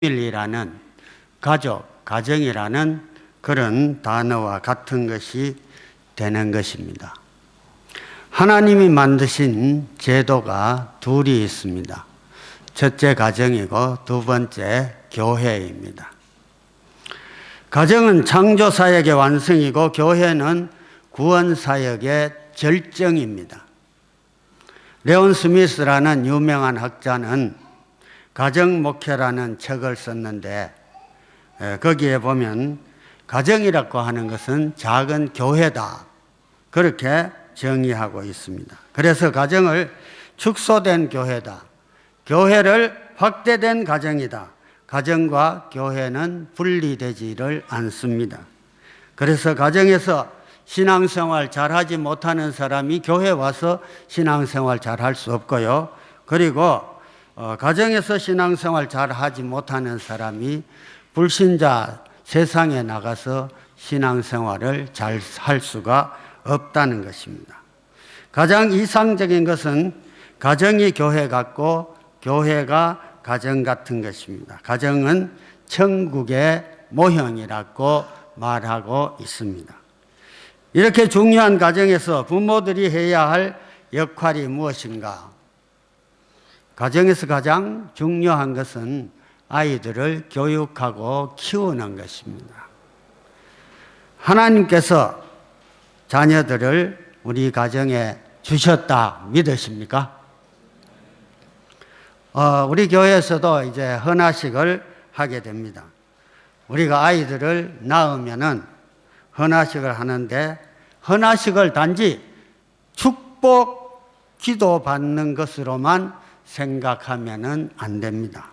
밀이라는 가족, 가정이라는 그런 단어와 같은 것이 되는 것입니다. 하나님이 만드신 제도가 둘이 있습니다. 첫째 가정이고 두 번째 교회입니다. 가정은 창조사역의 완성이고 교회는 구원사역의 절정입니다. 레온 스미스라는 유명한 학자는 가정목회라는 책을 썼는데 거기에 보면 가정이라고 하는 것은 작은 교회다 그렇게 정의하고 있습니다. 그래서 가정을 축소된 교회다. 교회를 확대된 가정이다. 가정과 교회는 분리되지를 않습니다. 그래서 가정에서 신앙생활 잘하지 못하는 사람이 교회 와서 신앙생활 잘할 수 없고요. 그리고 가정에서 신앙생활 잘하지 못하는 사람이 불신자 세상에 나가서 신앙생활을 잘 할 수가 없다는 것입니다. 가장 이상적인 것은 가정이 교회 같고 교회가 가정 같은 것입니다. 가정은 천국의 모형이라고 말하고 있습니다. 이렇게 중요한 가정에서 부모들이 해야 할 역할이 무엇인가? 가정에서 가장 중요한 것은 아이들을 교육하고 키우는 것입니다. 하나님께서 자녀들을 우리 가정에 주셨다 믿으십니까? 우리 교회에서도 이제 헌화식을 하게 됩니다. 우리가 아이들을 낳으면은 헌화식을 하는데 헌화식을 단지 축복 기도 받는 것으로만 생각하면은 안 됩니다.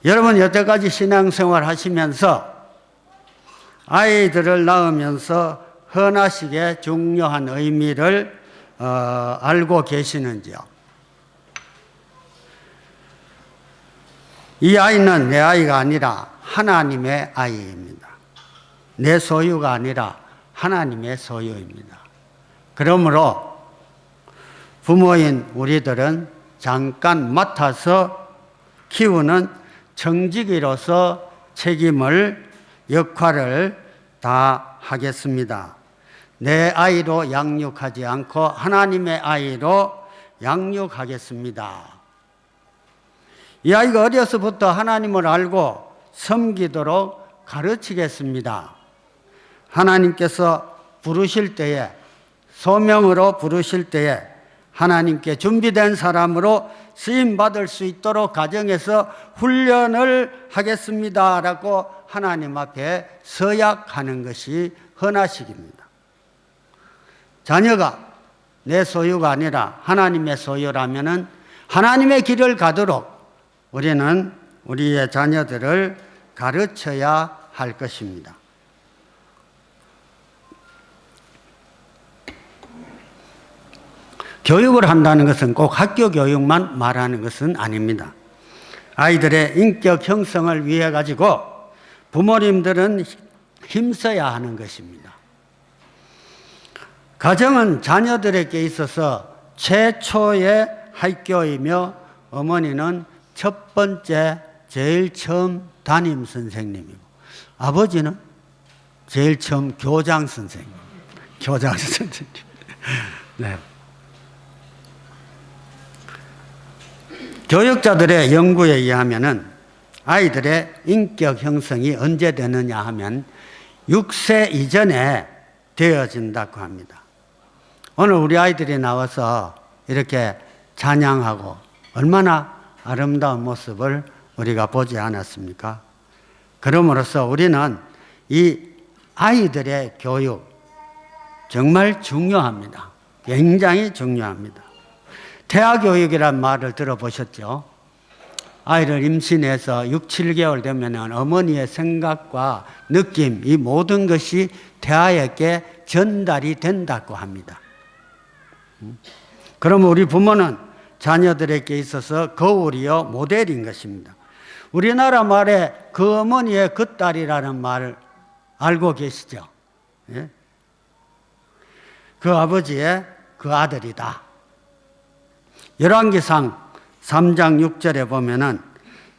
여러분 여태까지 신앙생활 하시면서 아이들을 낳으면서 헌화식의 중요한 의미를 알고 계시는지요? 이 아이는 내 아이가 아니라 하나님의 아이입니다. 내 소유가 아니라 하나님의 소유입니다. 그러므로 부모인 우리들은 잠깐 맡아서 키우는 청지기로서 책임을, 역할을 다 하겠습니다. 내 아이로 양육하지 않고 하나님의 아이로 양육하겠습니다. 이 아이가 어려서부터 하나님을 알고 섬기도록 가르치겠습니다. 하나님께서 부르실 때에, 소명으로 부르실 때에 하나님께 준비된 사람으로 쓰임받을 수 있도록 가정에서 훈련을 하겠습니다라고 하나님 앞에 서약하는 것이 헌화식입니다. 자녀가 내 소유가 아니라 하나님의 소유라면은 하나님의 길을 가도록 우리는 우리의 자녀들을 가르쳐야 할 것입니다. 교육을 한다는 것은 꼭 학교 교육만 말하는 것은 아닙니다. 아이들의 인격 형성을 위해 가지고 부모님들은 힘써야 하는 것입니다. 가정은 자녀들에게 있어서 최초의 학교이며 어머니는 첫 번째 제일 처음 담임 선생님이고 아버지는 제일 처음 교장 선생님. 네. 교육자들의 연구에 의하면 아이들의 인격 형성이 언제 되느냐 하면 6세 이전에 되어진다고 합니다. 오늘 우리 아이들이 나와서 이렇게 찬양하고 얼마나 아름다운 모습을 우리가 보지 않았습니까? 그럼으로써 우리는 이 아이들의 교육 정말 중요합니다. 굉장히 중요합니다. 태아교육이란 말을 들어보셨죠? 아이를 임신해서 6, 7개월 되면 어머니의 생각과 느낌, 이 모든 것이 태아에게 전달이 된다고 합니다. 그러면 우리 부모는 자녀들에게 있어서 거울이요 모델인 것입니다. 우리나라 말에 그 어머니의 그 딸이라는 말을 알고 계시죠? 예? 그 아버지의 그 아들이다. 열왕기상 3장 6절에 보면은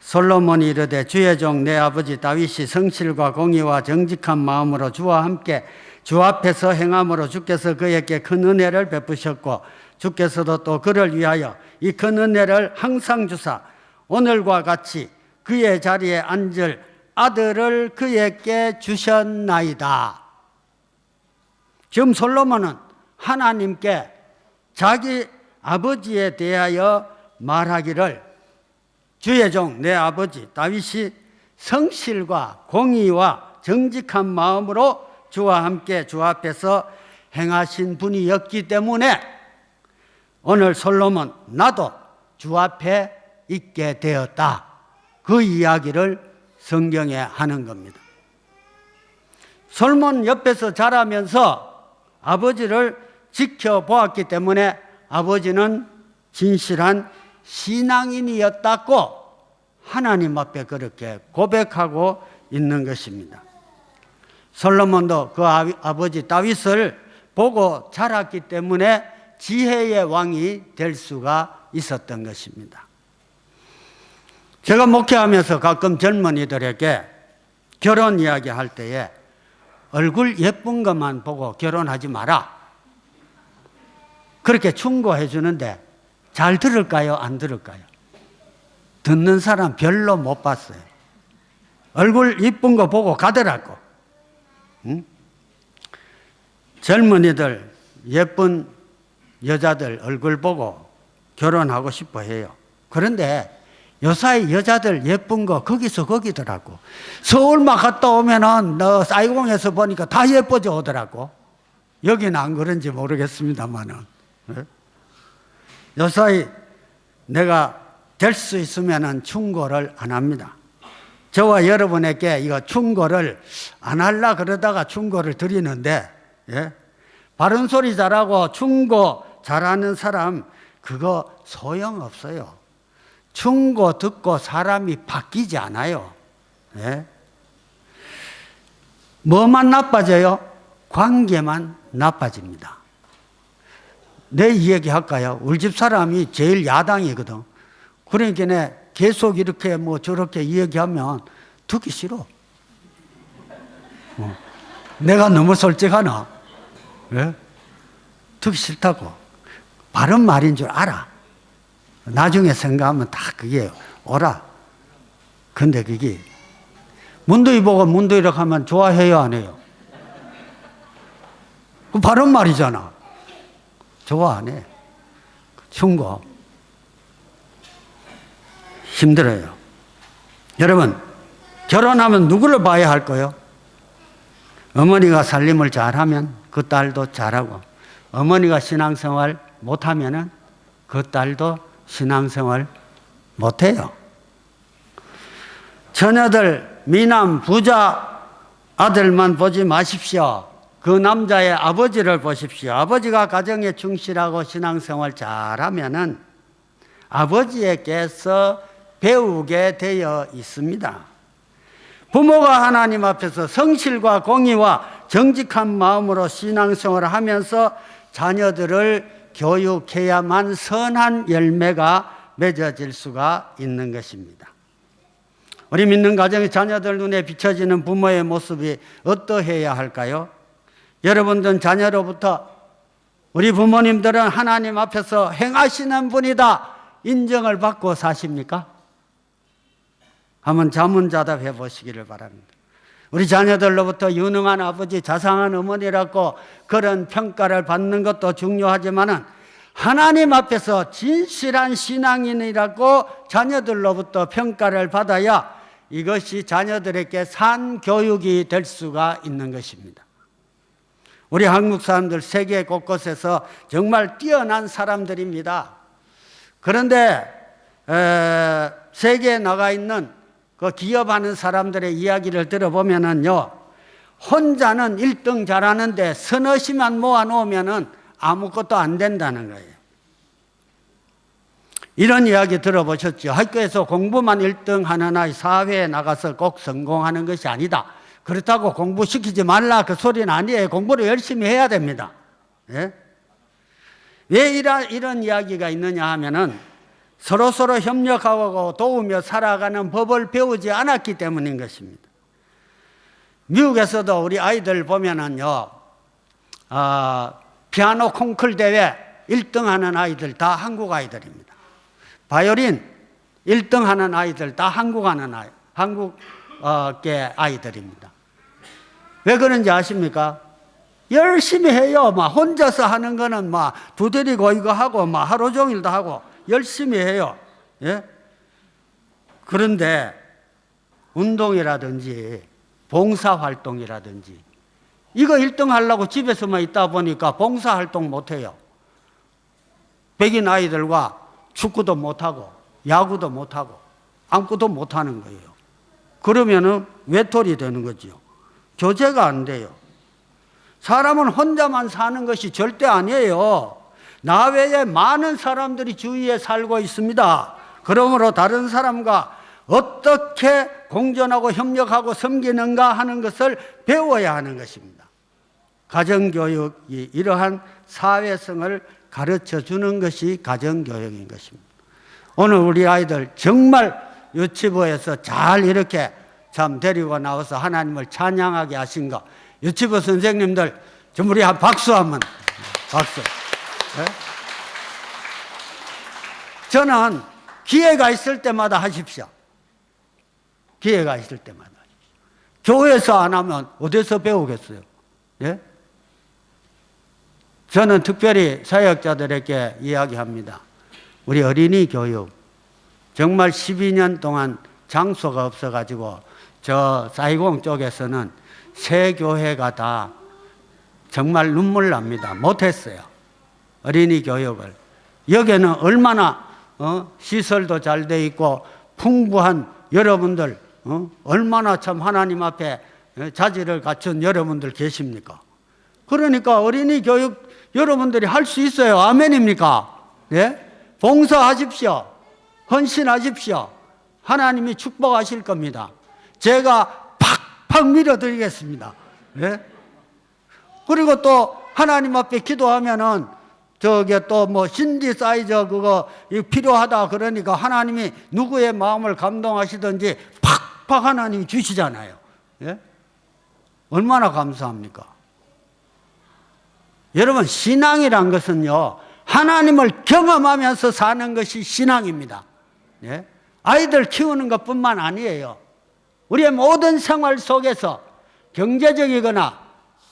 솔로몬이 이르되 주의 종 내 아버지 다윗이 성실과 공의와 정직한 마음으로 주와 함께 주 앞에서 행함으로 주께서 그에게 큰 은혜를 베푸셨고 주께서도 또 그를 위하여 이 큰 은혜를 항상 주사 오늘과 같이 그의 자리에 앉을 아들을 그에게 주셨나이다. 지금 솔로몬은 하나님께 자기 아버지에 대하여 말하기를 주의 종 내 아버지 다윗이 성실과 공의와 정직한 마음으로 주와 함께 주 앞에서 행하신 분이었기 때문에 오늘 솔로몬 나도 주 앞에 있게 되었다. 그 이야기를 성경에 하는 겁니다. 솔로몬 옆에서 자라면서 아버지를 지켜보았기 때문에 아버지는 진실한 신앙인이었다고 하나님 앞에 그렇게 고백하고 있는 것입니다. 솔로몬도 그 아버지 다윗을 보고 자랐기 때문에 지혜의 왕이 될 수가 있었던 것입니다. 제가 목회하면서 가끔 젊은이들에게 결혼 이야기 할 때에 얼굴 예쁜 것만 보고 결혼하지 마라, 그렇게 충고해 주는데 잘 들을까요? 안 들을까요? 듣는 사람 별로 못 봤어요. 얼굴 이쁜 거 보고 가더라고. 응? 젊은이들 예쁜 여자들 얼굴 보고 결혼하고 싶어 해요. 그런데 요사이 여자들 예쁜 거 거기서 거기더라고. 서울만 갔다 오면은 너 사이공에서 보니까 다 예뻐져 오더라고. 여기는 안 그런지 모르겠습니다만은. 요사이 내가 될 수 있으면은 충고를 안 합니다. 저와 여러분에게 이거 충고를 안 하려 그러다가 충고를 드리는데, 예? 바른 소리 잘하고 충고 잘하는 사람 그거 소용없어요. 충고 듣고 사람이 바뀌지 않아요. 예? 뭐만 나빠져요? 관계만 나빠집니다. 내 이야기 할까요? 우리 집 사람이 제일 야당이거든. 그러니까 계속 이렇게 뭐 저렇게 이야기하면 듣기 싫어. 내가 너무 솔직하나? 예? 듣기 싫다고. 바른 말인 줄 알아. 나중에 생각하면 다 그게 옳아. 근데 그게 문두이 보고 문두이라고 하면 좋아해요, 안 해요? 그 바른 말이잖아. 좋아 안 해. 충고 힘들어요. 여러분, 결혼하면 누구를 봐야 할까요? 어머니가 살림을 잘하면 그 딸도 잘하고, 어머니가 신앙생활 못하면 그 딸도 신앙생활 못해요. 처녀들 미남 부자 아들만 보지 마십시오. 그 남자의 아버지를 보십시오. 아버지가 가정에 충실하고 신앙생활 잘하면은 아버지에게서 배우게 되어 있습니다. 부모가 하나님 앞에서 성실과 공의와 정직한 마음으로 신앙생활을 하면서 자녀들을 교육해야만 선한 열매가 맺어질 수가 있는 것입니다. 우리 믿는 가정의 자녀들 눈에 비춰지는 부모의 모습이 어떠해야 할까요? 여러분들은 자녀로부터 우리 부모님들은 하나님 앞에서 행하시는 분이다 인정을 받고 사십니까? 한번 자문자답해 보시기를 바랍니다. 우리 자녀들로부터 유능한 아버지, 자상한 어머니라고 그런 평가를 받는 것도 중요하지만은 하나님 앞에서 진실한 신앙인이라고 자녀들로부터 평가를 받아야 이것이 자녀들에게 산 교육이 될 수가 있는 것입니다. 우리 한국 사람들 세계 곳곳에서 정말 뛰어난 사람들입니다. 그런데 세계에 나가 있는 그 기업하는 사람들의 이야기를 들어보면은요, 혼자는 1등 잘하는데 서너시만 모아놓으면은 아무것도 안 된다는 거예요. 이런 이야기 들어보셨죠? 학교에서 공부만 1등 하는 아이 사회에 나가서 꼭 성공하는 것이 아니다. 그렇다고 공부시키지 말라 그 소리는 아니에요. 공부를 열심히 해야 됩니다. 예? 왜 이런 이야기가 있느냐 하면은 서로서로 협력하고 도우며 살아가는 법을 배우지 않았기 때문인 것입니다. 미국에서도 우리 아이들 보면은요, 피아노 콩쿨 대회 1등 하는 아이들 다 한국 아이들입니다. 바이올린 1등 하는 아이들 다 한국계 아이들입니다. 왜 그런지 아십니까? 열심히 해요. 막 혼자서 하는 거는 막 두드리고 이거 하고 막 하루 종일도 하고 열심히 해요. 예? 그런데 운동이라든지 봉사활동이라든지 이거 1등 하려고 집에서만 있다 보니까 봉사활동 못해요. 백인 아이들과 축구도 못하고 야구도 못하고 아무것도 못하는 거예요. 그러면은 외톨이 되는 거죠. 교제가 안 돼요. 사람은 혼자만 사는 것이 절대 아니에요. 나 외에 많은 사람들이 주위에 살고 있습니다. 그러므로 다른 사람과 어떻게 공존하고 협력하고 섬기는가 하는 것을 배워야 하는 것입니다. 가정교육이 이러한 사회성을 가르쳐 주는 것이 가정교육인 것입니다. 오늘 우리 아이들 정말 유치부에서 잘 이렇게 참 데리고 나와서 하나님을 찬양하게 하신 거, 유치부 선생님들 좀 우리 한 박수 한번. 박수. 네? 저는 기회가 있을 때마다 하십시오. 기회가 있을 때마다. 교회에서 안 하면 어디서 배우겠어요? 예? 저는 특별히 사역자들에게 이야기합니다. 우리 어린이 교육, 정말 12년 동안 장소가 없어가지고 저 사이공 쪽에서는 새 교회가 다 정말 눈물 납니다. 못했어요. 어린이 교육을. 여기는 얼마나 시설도 잘 돼 있고 풍부한 여러분들, 얼마나 참 하나님 앞에 자질을 갖춘 여러분들 계십니까? 그러니까 어린이 교육 여러분들이 할 수 있어요. 아멘입니까? 네? 봉사하십시오. 헌신하십시오. 하나님이 축복하실 겁니다. 제가 팍팍 밀어드리겠습니다. 네? 그리고 또 하나님 앞에 기도하면은 저게 또 뭐 신디사이저 그거 필요하다 그러니까 하나님이 누구의 마음을 감동하시든지 팍팍 하나님이 주시잖아요. 예? 얼마나 감사합니까? 여러분, 신앙이란 것은요, 하나님을 경험하면서 사는 것이 신앙입니다. 예? 아이들 키우는 것뿐만 아니에요. 우리의 모든 생활 속에서 경제적이거나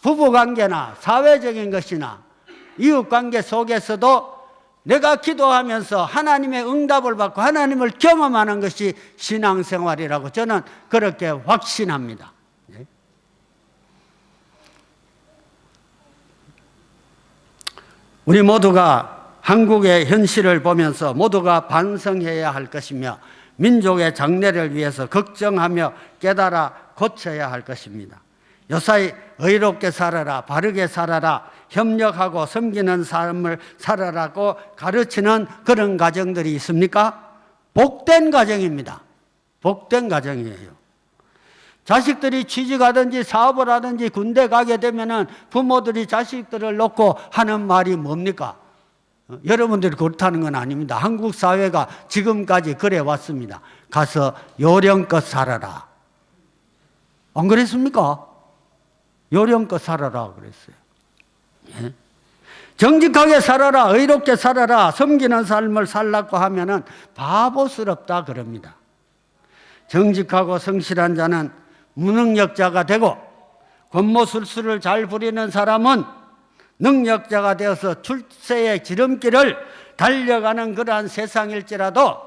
부부관계나 사회적인 것이나 이웃관계 속에서도 내가 기도하면서 하나님의 응답을 받고 하나님을 경험하는 것이 신앙생활이라고 저는 그렇게 확신합니다. 우리 모두가 한국의 현실을 보면서 모두가 반성해야 할 것이며 민족의 장래를 위해서 걱정하며 깨달아 고쳐야 할 것입니다. 요사이 의롭게 살아라, 바르게 살아라, 협력하고 섬기는 삶을 살아라고 가르치는 그런 가정들이 있습니까? 복된 가정입니다. 복된 가정이에요. 자식들이 취직하든지 사업을 하든지 군대 가게 되면은 부모들이 자식들을 놓고 하는 말이 뭡니까? 여러분들이 그렇다는 건 아닙니다. 한국 사회가 지금까지 그래 왔습니다. 가서 요령껏 살아라. 안 그랬습니까? 요령껏 살아라 그랬어요. 예? 정직하게 살아라, 의롭게 살아라, 섬기는 삶을 살라고 하면은 바보스럽다 그럽니다. 정직하고 성실한 자는 무능력자가 되고 권모술수를 잘 부리는 사람은 능력자가 되어서 출세의 지름길을 달려가는 그러한 세상일지라도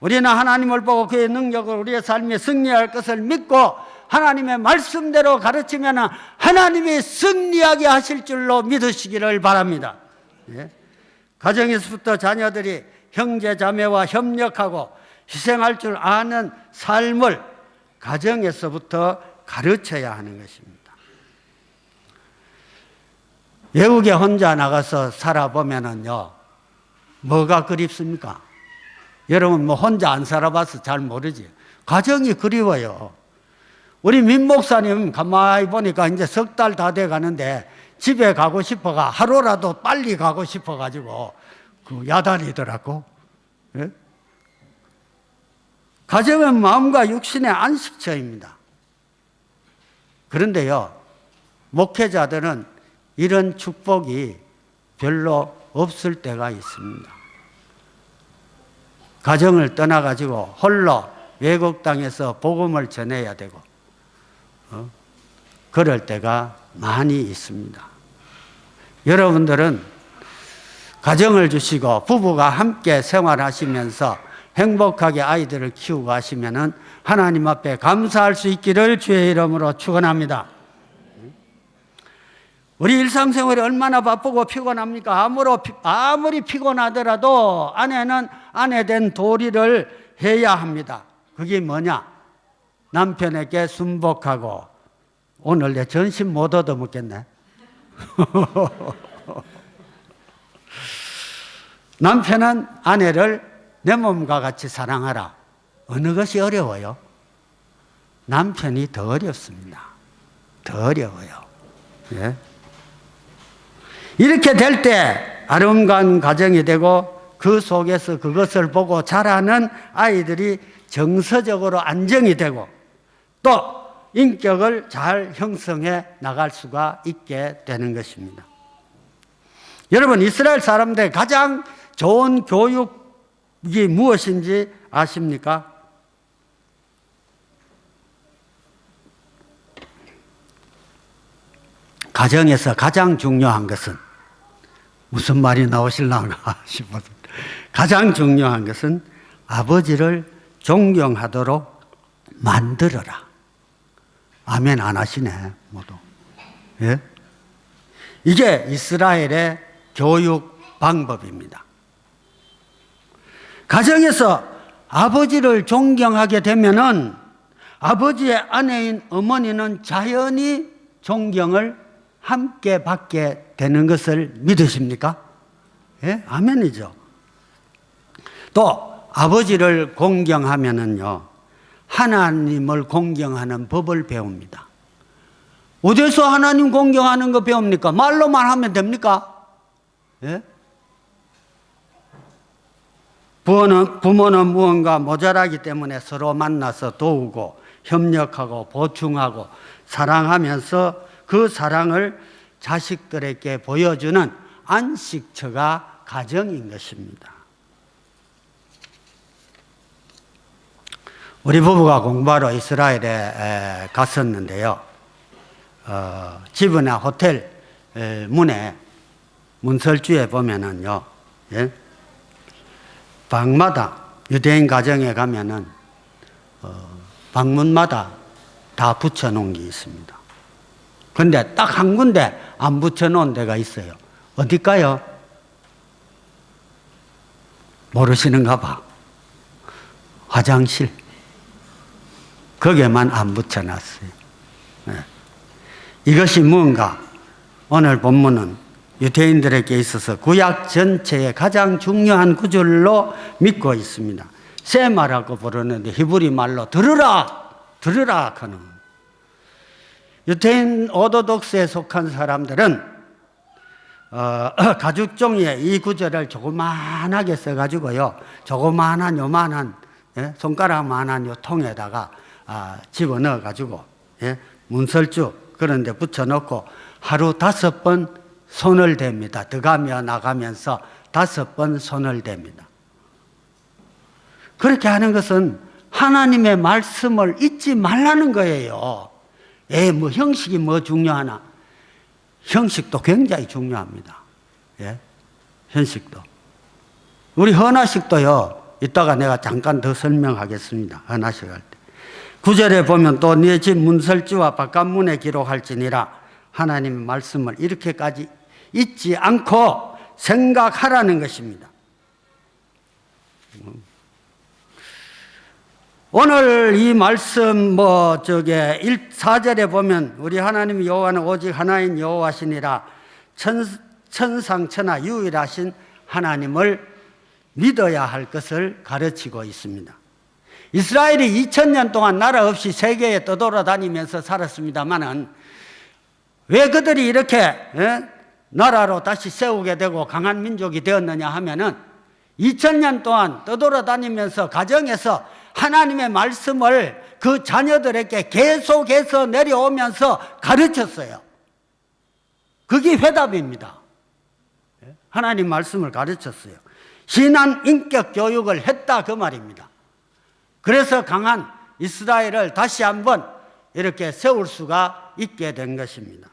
우리는 하나님을 보고 그의 능력을 우리의 삶에 승리할 것을 믿고 하나님의 말씀대로 가르치면 하나님이 승리하게 하실 줄로 믿으시기를 바랍니다. 예? 가정에서부터 자녀들이 형제 자매와 협력하고 희생할 줄 아는 삶을 가정에서부터 가르쳐야 하는 것입니다. 외국에 혼자 나가서 살아보면은요, 뭐가 그립습니까? 여러분 뭐 혼자 안 살아봐서 잘 모르지. 가정이 그리워요. 우리 민 목사님 가만히 보니까 이제 석 달 다 돼 가는데 집에 가고 싶어가 하루라도 빨리 가고 싶어가지고 그 야단이더라고. 예? 가정은 마음과 육신의 안식처입니다. 그런데요, 목회자들은 이런 축복이 별로 없을 때가 있습니다. 가정을 떠나가지고 홀로 외국 땅에서 복음을 전해야 되고, 그럴 때가 많이 있습니다. 여러분들은 가정을 주시고 부부가 함께 생활하시면서 행복하게 아이들을 키우고 하시면은 하나님 앞에 감사할 수 있기를 주의 이름으로 축원합니다. 우리 일상생활이 얼마나 바쁘고 피곤합니까? 아무리 피곤하더라도 아내는 아내된 도리를 해야 합니다. 그게 뭐냐? 남편에게 순복하고, 오늘 내 전심 못 얻어먹겠네. 남편은 아내를 내 몸과 같이 사랑하라. 어느 것이 어려워요? 남편이 더 어렵습니다. 더 어려워요. 예? 이렇게 될 때 아름다운 가정이 되고 그 속에서 그것을 보고 자라는 아이들이 정서적으로 안정이 되고 또 인격을 잘 형성해 나갈 수가 있게 되는 것입니다. 여러분, 이스라엘 사람들의 가장 좋은 교육이 무엇인지 아십니까? 가정에서 가장 중요한 것은, 무슨 말이 나오실랑가 싶어서, 가장 중요한 것은 아버지를 존경하도록 만들어라. 아멘 안 하시네, 모두. 예? 이게 이스라엘의 교육 방법입니다. 가정에서 아버지를 존경하게 되면은 아버지의 아내인 어머니는 자연히 존경을 함께 받게 되는 것을 믿으십니까? 예? 아멘이죠. 또 아버지를 공경하면은요, 하나님을 공경하는 법을 배웁니다. 어디서 하나님 공경하는 거 배웁니까? 말로만 하면 됩니까? 예? 부모는 무언가 모자라기 때문에 서로 만나서 도우고 협력하고 보충하고 사랑하면서 그 사랑을 자식들에게 보여주는 안식처가 가정인 것입니다. 우리 부부가 공부하러 이스라엘에 갔었는데요. 집이나 호텔 문에 문설주에 보면은요, 예? 방마다 유대인 가정에 가면은 방문마다 다 붙여놓은 게 있습니다. 그런데 딱 한 군데 안 붙여놓은 데가 있어요. 어딜까요? 모르시는가 봐. 화장실. 거기에만 안 붙여놨어요. 네. 이것이 뭔가? 오늘 본문은 유대인들에게 있어서 구약 전체의 가장 중요한 구절로 믿고 있습니다. 세마라고 부르는데 히브리 말로 들으라! 들으라! 하는. 유대인 오도독스에 속한 사람들은 가죽 종이에 이 구절을 조그만하게 써가지고요, 조그만한 요만한, 예? 손가락만한 요 통에다가 집어넣어가지고, 예? 문설주 그런 데 붙여놓고 하루 5번 손을 댑니다. 들어가며 나가면서 5번 손을 댑니다. 그렇게 하는 것은 하나님의 말씀을 잊지 말라는 거예요. 뭐 형식이 뭐 중요하나? 형식도 굉장히 중요합니다. 예? 형식도. 우리 헌화식도요, 이따가 내가 잠깐 더 설명하겠습니다. 헌화식 할 때. 9절에 보면 또 네 집 문설주와 바깥문에 기록할지니라. 하나님의 말씀을 이렇게까지 잊지 않고 생각하라는 것입니다. 오늘 이 말씀 4절에 보면 우리 하나님 여호와는 오직 하나인 여호와시니라. 천상천하 유일하신 하나님을 믿어야 할 것을 가르치고 있습니다. 이스라엘이 2000년 동안 나라 없이 세계에 떠돌아다니면서 살았습니다만은 왜 그들이 이렇게 나라로 다시 세우게 되고 강한 민족이 되었느냐 하면은 2000년 동안 떠돌아다니면서 가정에서 하나님의 말씀을 그 자녀들에게 계속해서 내려오면서 가르쳤어요. 그게 회답입니다. 하나님 말씀을 가르쳤어요. 신앙 인격 교육을 했다 그 말입니다. 그래서 강한 이스라엘을 다시 한번 이렇게 세울 수가 있게 된 것입니다.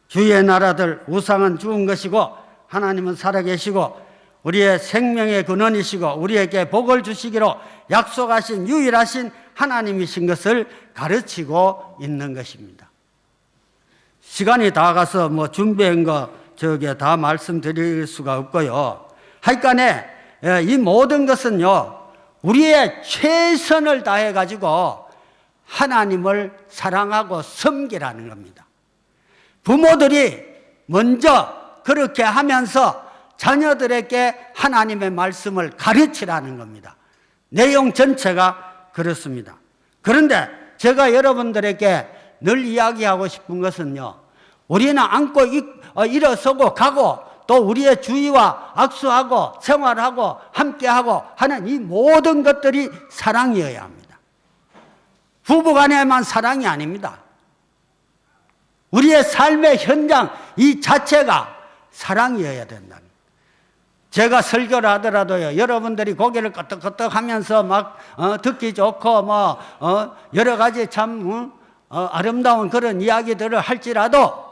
주의 나라들, 우상은 죽은 것이고 하나님은 살아계시고 우리의 생명의 근원이시고 우리에게 복을 주시기로 약속하신 유일하신 하나님이신 것을 가르치고 있는 것입니다. 시간이 다 가서 준비한 거 저게 다 말씀드릴 수가 없고요. 하여간에 이 모든 것은요, 우리의 최선을 다해 가지고 하나님을 사랑하고 섬기라는 겁니다. 부모들이 먼저 그렇게 하면서 자녀들에게 하나님의 말씀을 가르치라는 겁니다. 내용 전체가 그렇습니다. 그런데 제가 여러분들에게 늘 이야기하고 싶은 것은요, 우리는 안고 일어서고 가고 또 우리의 주위와 악수하고 생활하고 함께하고 하는 이 모든 것들이 사랑이어야 합니다. 부부간에만 사랑이 아닙니다. 우리의 삶의 현장 이 자체가 사랑이어야 된다는. 제가 설교를 하더라도요, 여러분들이 고개를 끄덕끄덕 하면서 막 듣기 좋고 여러 가지 참 아름다운 그런 이야기들을 할지라도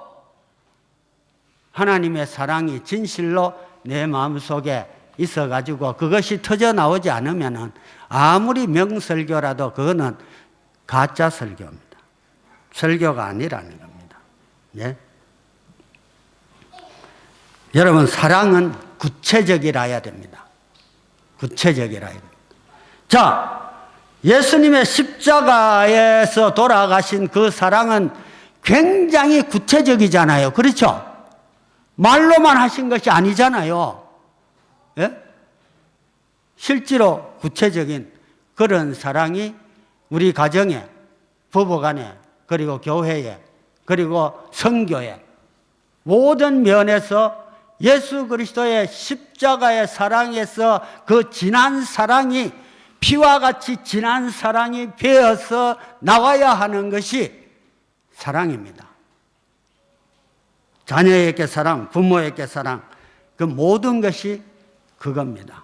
하나님의 사랑이 진실로 내 마음속에 있어가지고 그것이 터져 나오지 않으면 아무리 명설교라도 그거는 가짜 설교입니다. 설교가 아니라는 겁니다. 예? 여러분, 사랑은 구체적이라야 됩니다. 구체적이라야 됩니다. 자, 예수님의 십자가에서 돌아가신 그 사랑은 굉장히 구체적이잖아요. 그렇죠? 말로만 하신 것이 아니잖아요. 예? 실제로 구체적인 그런 사랑이 우리 가정에, 부부간에, 그리고 교회에, 그리고 선교에 모든 면에서 예수 그리스도의 십자가의 사랑에서 그 진한 사랑이 피와 같이 진한 사랑이 배어서 나와야 하는 것이 사랑입니다. 자녀에게 사랑, 부모에게 사랑, 그 모든 것이 그겁니다.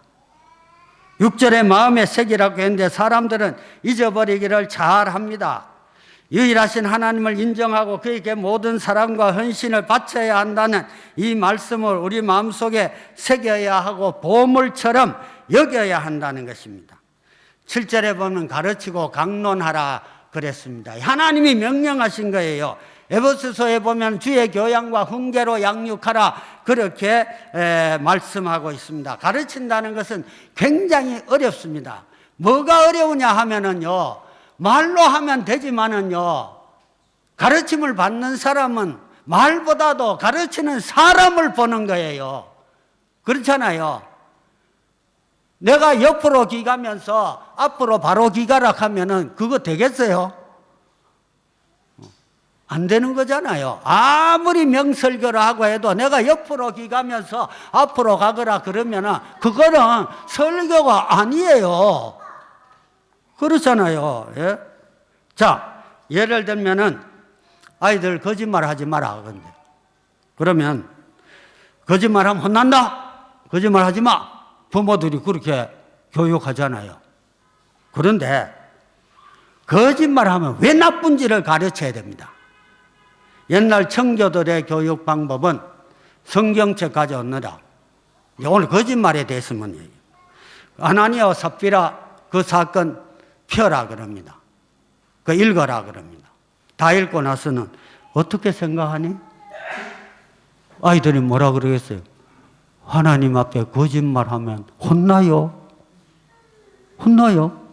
6절에 마음의 색이라고 했는데 사람들은 잊어버리기를 잘합니다. 유일하신 하나님을 인정하고 그에게 모든 사랑과 헌신을 바쳐야 한다는 이 말씀을 우리 마음속에 새겨야 하고 보물처럼 여겨야 한다는 것입니다. 7절에 보면 가르치고 강론하라 그랬습니다. 하나님이 명령하신 거예요. 에베소서에 보면 주의 교양과 훈계로 양육하라 그렇게 말씀하고 있습니다. 가르친다는 것은 굉장히 어렵습니다. 뭐가 어려우냐 하면은요, 말로 하면 되지만은요, 가르침을 받는 사람은 말보다도 가르치는 사람을 보는 거예요. 그렇잖아요. 내가 옆으로 기가면서 앞으로 바로 기가라 하면은 그거 되겠어요? 안 되는 거잖아요. 아무리 명설교를 하고 해도 내가 옆으로 기가면서 앞으로 가거라 그러면은 그거는 설교가 아니에요. 그렇잖아요. 예? 자, 예를 들면은 아이들 거짓말 하지 마라. 근데 그러면 거짓말하면 혼난다? 거짓말 하지 마. 부모들이 그렇게 교육하잖아요. 그런데 거짓말하면 왜 나쁜지를 가르쳐야 됩니다. 옛날 청교도의 교육 방법은 성경책 가져오느라, 오늘 거짓말에 대해서는 아나니아와 삽비라 그 사건 펴라 그럽니다. 그 읽어라 그럽니다. 다 읽고 나서는 어떻게 생각하니? 아이들이 뭐라 그러겠어요? 하나님 앞에 거짓말하면 혼나요? 혼나요?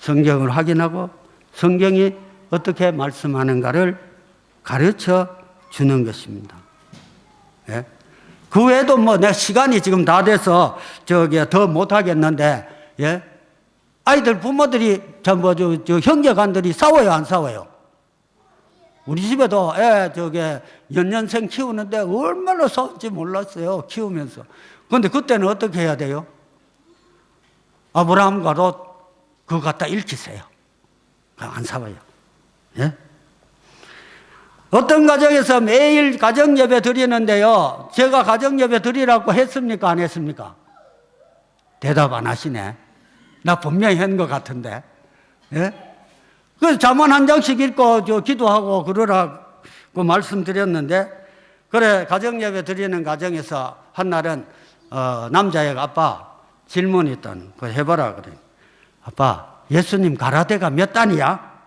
성경을 확인하고 성경이 어떻게 말씀하는가를 가르쳐 주는 것입니다. 예? 그 외에도 내 시간이 지금 다 돼서 더 못하겠는데, 예? 아이들 부모들이 형제간들이 싸워요, 안 싸워요? 우리 집에도 애 연년생 키우는데 얼마나 싸운지 몰랐어요. 키우면서. 그런데 그때는 어떻게 해야 돼요? 아브라함과 롯 그거 갖다 읽히세요. 안 싸워요. 예? 어떤 가정에서 매일 가정예배 드리는데요, 제가 가정예배 드리라고 했습니까? 안 했습니까? 대답 안 하시네. 나 분명히 한 것 같은데. 예? 그래서 잠언 한 장씩 읽고 기도하고 그러라고 말씀드렸는데, 그래 가정예배 드리는 가정에서 한날은 남자애가 아빠 질문이 있던 거 해봐라 그래. 아빠, 예수님 가라데가 몇 단이야?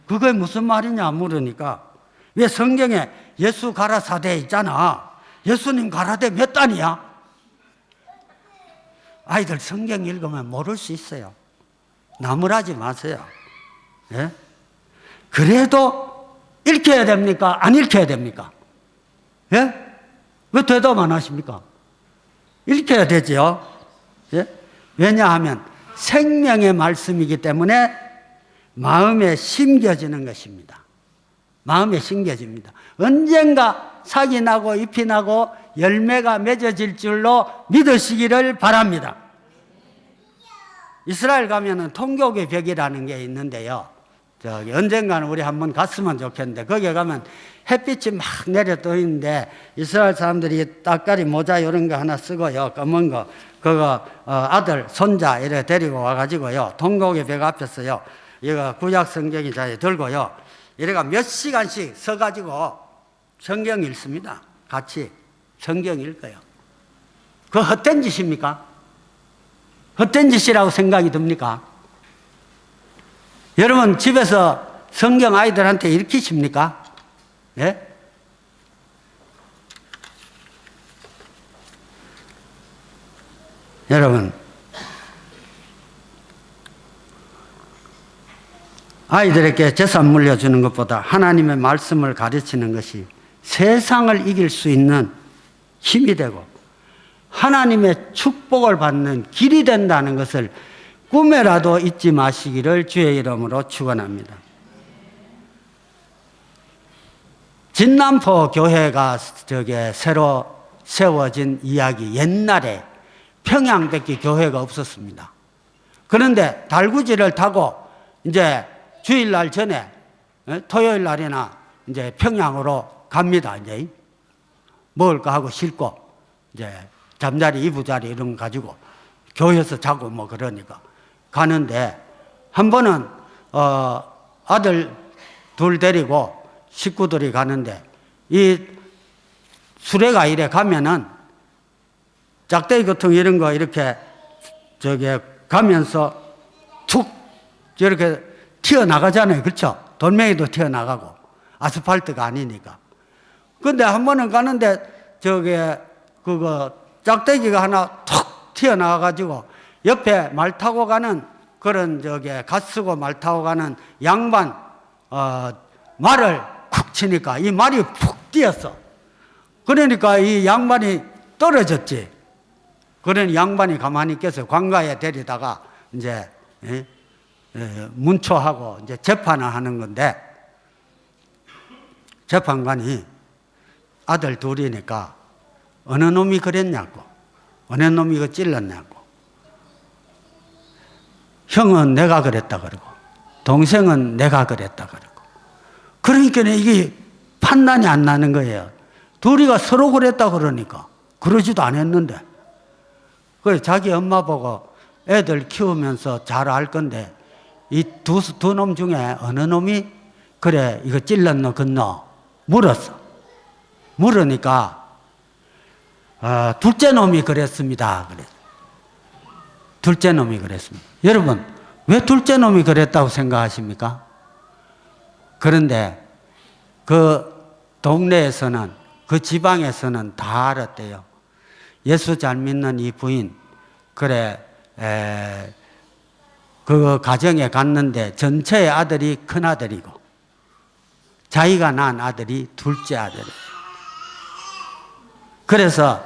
그게 무슨 말이냐 물으니까, 왜 성경에 예수 가라사대 있잖아. 예수님 가라데 몇 단이야? 아이들 성경 읽으면 모를 수 있어요. 나무라지 마세요. 예? 그래도 읽혀야 됩니까? 안 읽혀야 됩니까? 예? 왜 대답 안 하십니까? 읽혀야 되죠. 예? 왜냐하면 생명의 말씀이기 때문에 마음에 심겨지는 것입니다. 마음에 심겨집니다. 언젠가 삭이 나고 잎이 나고 열매가 맺어질 줄로 믿으시기를 바랍니다. 이스라엘 가면은 통곡의 벽이라는 게 있는데요. 언젠가는 우리 한번 갔으면 좋겠는데, 거기에 가면 햇빛이 막 내려 떠 있는데 이스라엘 사람들이 따까리 모자 이런 거 하나 쓰고요, 검은 거, 그거 아들 손자 이래 데리고 와가지고요, 통곡의 벽 앞에서요, 이거 구약 성경이 자에 들고요, 이래가 몇 시간씩 서가지고 성경 읽습니다. 같이 성경 읽어요. 그거 헛된 짓입니까? 헛된 짓이라고 생각이 듭니까? 여러분 집에서 성경 아이들한테 읽히십니까? 예? 여러분, 아이들에게 재산 물려주는 것보다 하나님의 말씀을 가르치는 것이 세상을 이길 수 있는 힘이 되고 하나님의 축복을 받는 길이 된다는 것을 꿈에라도 잊지 마시기를 주의 이름으로 축원합니다. 진남포 교회가 새로 세워진 이야기, 옛날에 평양밖에 교회가 없었습니다. 그런데 달구지를 타고 이제 주일날 전에 토요일 날이나 이제 평양으로 갑니다. 이제 먹을 거 하고 싣고 이제 잠자리 이부자리 이런 거 가지고 교회에서 자고 뭐 그러니까 가는데, 한 번은 아들 둘 데리고 식구들이 가는데, 이 수레가 이래 가면은 짝대기 같은 이런 거 이렇게 가면서 툭 이렇게 튀어나가잖아요. 그렇죠? 돌멩이도 튀어나가고 아스팔트가 아니니까. 근데 한 번은 가는데 그거 짝대기가 하나 툭 튀어나와가지고 옆에 말 타고 가는 그런 갓 쓰고 말 타고 가는 양반 말을 쿡 치니까 이 말이 푹 뛰었어. 그러니까 이 양반이 떨어졌지. 그러니 양반이 가만히 있겠어요. 관가에 데리다가 이제 문초하고 이제 재판을 하는 건데, 재판관이 아들 둘이니까 어느 놈이 그랬냐고, 어느 놈이 이거 찔렀냐고. 형은 내가 그랬다 그러고 동생은 내가 그랬다 그러고. 그러니까 이게 판단이 안 나는 거예요. 둘이가 서로 그랬다 그러니까. 그러지도 않았는데. 그래서 자기 엄마 보고 애들 키우면서 잘 알 건데, 이 두 놈 중에 어느 놈이 그래 이거 찔렀노 긋노 물었어. 물으니까 둘째 놈이 그랬습니다. 그래. 둘째 놈이 그랬습니다. 여러분, 왜 둘째 놈이 그랬다고 생각하십니까? 그런데 그 동네에서는, 그 지방에서는 다 알았대요. 예수 잘 믿는 이 부인, 그래, 그 가정에 갔는데 전체의 아들이 큰 아들이고 자기가 낳은 아들이 둘째 아들이에요. 그래서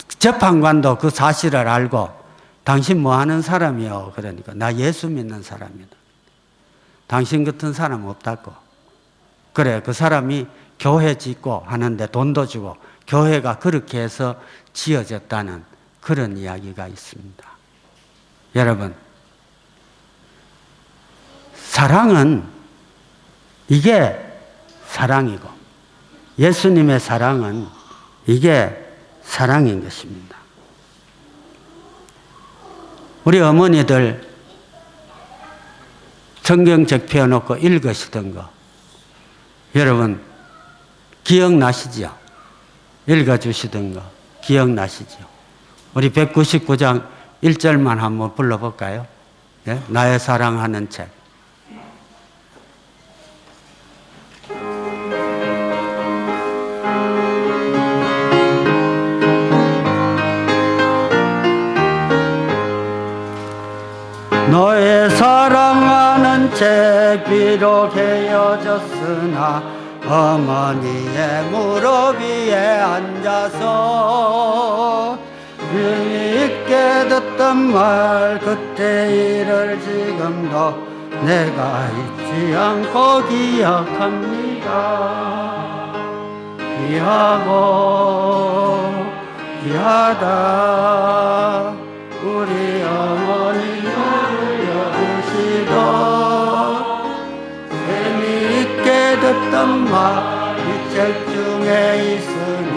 재판관도 그 사실을 알고, 당신 뭐 하는 사람이요? 그러니까 나 예수 믿는 사람이다. 당신 같은 사람 없다고. 그래, 그 사람이 교회 짓고 하는데 돈도 주고 교회가 그렇게 해서 지어졌다는 그런 이야기가 있습니다. 여러분, 사랑은 이게 사랑이고 예수님의 사랑은 이게 사랑인 것입니다. 우리 어머니들 성경책 펴놓고 읽으시던 거 여러분 기억나시죠? 읽어주시던 거 기억나시죠? 우리 199장 1절만 한번 불러볼까요? 예? 나의 사랑하는 책. 너의 사랑하는 책 비록 헤어졌으나 어머니의 무릎 위에 앉아서 유익 있게 듣던 말 그때 일을 지금도 내가 잊지 않고 기억합니다. 귀하고 귀하다 우리 어머니 재미있게 듣던 말 이 책 중에 있으니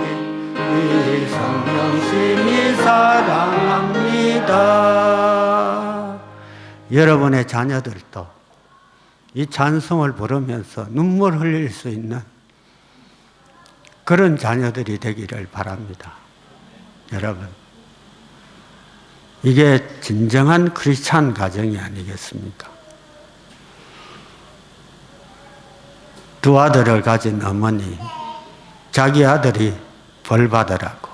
이 성령심이 사랑합니다. 여러분의 자녀들도 이 찬송을 부르면서 눈물 흘릴 수 있는 그런 자녀들이 되기를 바랍니다. 여러분, 이게 진정한 크리스찬 가정이 아니겠습니까? 두 아들을 가진 어머니, 자기 아들이 벌 받으라고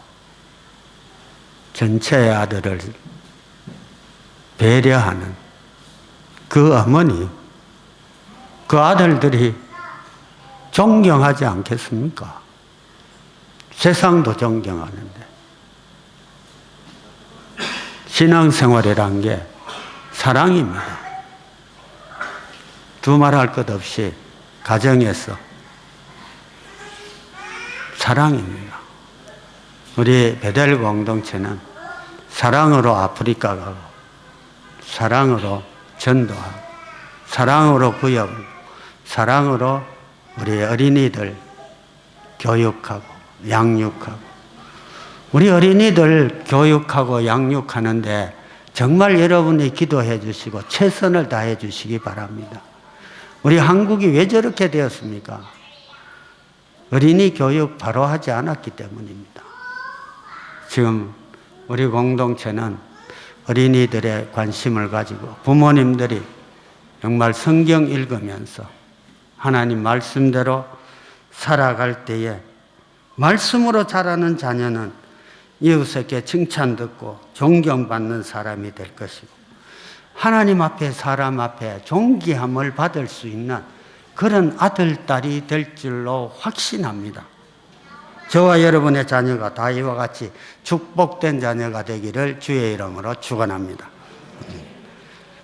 전체의 아들을 배려하는 그 어머니, 그 아들들이 존경하지 않겠습니까? 세상도 존경하는데. 신앙생활이란 게 사랑입니다. 두말할 것 없이 가정에서 사랑입니다. 우리 베델 공동체는 사랑으로 아프리카 가고 사랑으로 전도하고 사랑으로 구역, 사랑으로 우리 어린이들 교육하고 양육하고 우리 어린이들 교육하고 양육하는데 정말 여러분이 기도해 주시고 최선을 다해 주시기 바랍니다. 우리 한국이 왜 저렇게 되었습니까? 어린이 교육 바로 하지 않았기 때문입니다. 지금 우리 공동체는 어린이들의 관심을 가지고 부모님들이 정말 성경 읽으면서 하나님 말씀대로 살아갈 때에 말씀으로 자라는 자녀는 이웃에게 칭찬 듣고 존경받는 사람이 될 것이고 하나님 앞에 사람 앞에 존귀함을 받을 수 있는 그런 아들, 딸이 될 줄로 확신합니다. 저와 여러분의 자녀가 다 이와 같이 축복된 자녀가 되기를 주의 이름으로 축원합니다.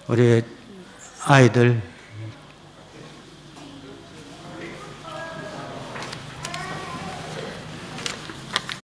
우리 아이들